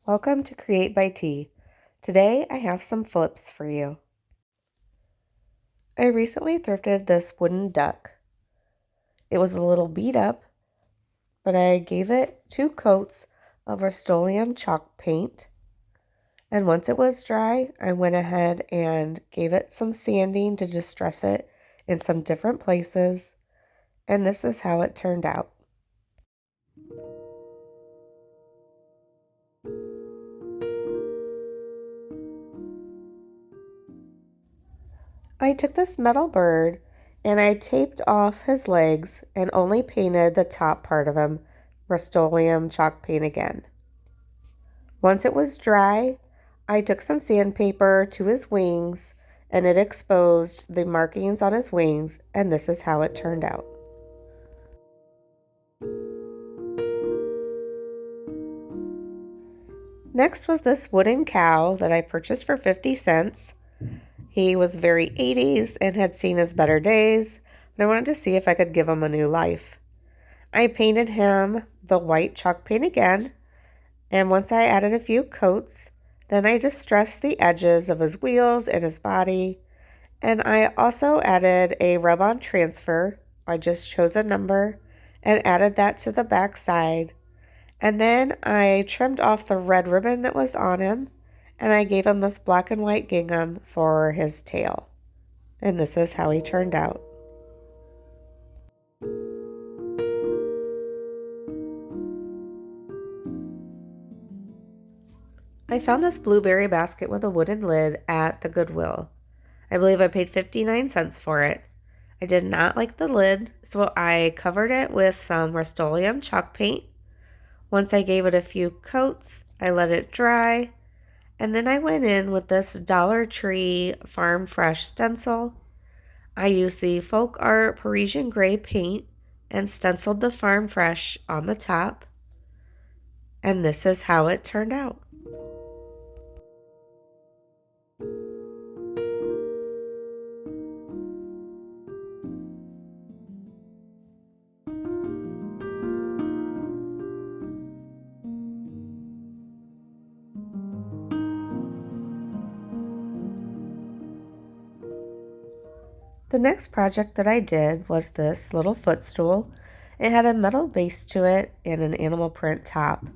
Welcome to Create by T. Today I have some flips for you. I recently thrifted this wooden duck. It was a little beat up, but I gave it 2 coats of Rust-Oleum chalk paint. And once it was dry, I went ahead and gave it some sanding to distress it in some different places. And this is how it turned out. I took this metal bird and I taped off his legs and only painted the top part of him Rust-Oleum chalk paint again. Once it was dry, I took some sandpaper to his wings and it exposed the markings on his wings, and this is how it turned out. Next was this wooden cow that I purchased for 50 cents. He was very 80s and had seen his better days, but I wanted to see if I could give him a new life. I painted him the white chalk paint again, and once I added a few coats, then I distressed the edges of his wheels and his body, and I also added a rub-on transfer. I just chose a number and added that to the back side, and then I trimmed off the red ribbon that was on him, and I gave him this black and white gingham for his tail. And this is how he turned out. I found this blueberry basket with a wooden lid at the Goodwill. I believe I paid 59 cents for it. I did not like the lid, so I covered it with some Rust-Oleum chalk paint. Once I gave it a few coats, I let it dry, and then I went in with this Dollar Tree Farm Fresh stencil. I used the Folk Art Parisian Gray paint and stenciled the Farm Fresh on the top, and this is how it turned out. The next project that I did was this little footstool. It had a metal base to it and an animal print top.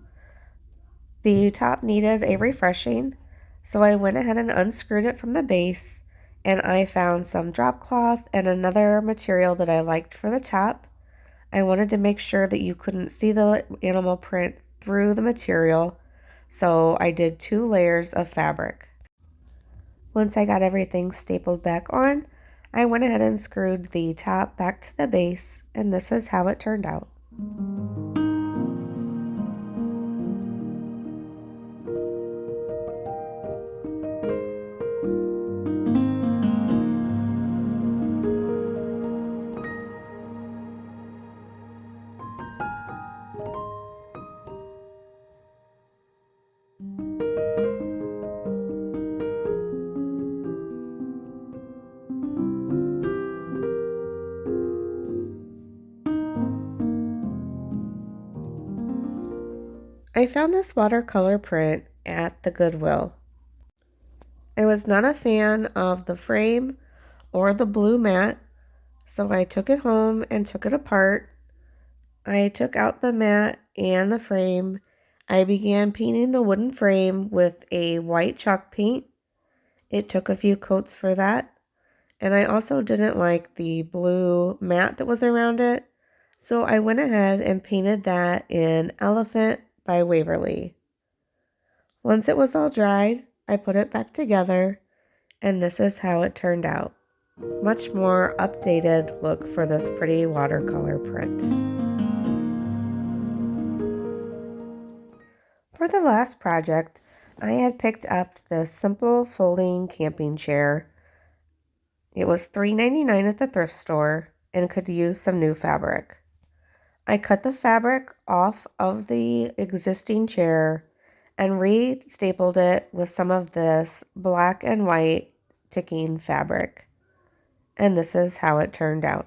The top needed a refreshing, so I went ahead and unscrewed it from the base, and I found some drop cloth and another material that I liked for the top. I wanted to make sure that you couldn't see the animal print through the material, so I did 2 layers of fabric. Once I got everything stapled back on, I went ahead and screwed the top back to the base, and this is how it turned out. I found this watercolor print at the Goodwill. I was not a fan of the frame or the blue mat, so I took it home and took it apart. I took out the mat and the frame. I began painting the wooden frame with a white chalk paint. It took a few coats for that. And I also didn't like the blue mat that was around it, so I went ahead and painted that in Elephant by Waverly. Once it was all dried, I put it back together, and this is how it turned out. Much more updated look for this pretty watercolor print. For the last project, I had picked up this simple folding camping chair. It was $3.99 at the thrift store and could use some new fabric. I cut the fabric off of the existing chair and re-stapled it with some of this black and white ticking fabric. And this is how it turned out.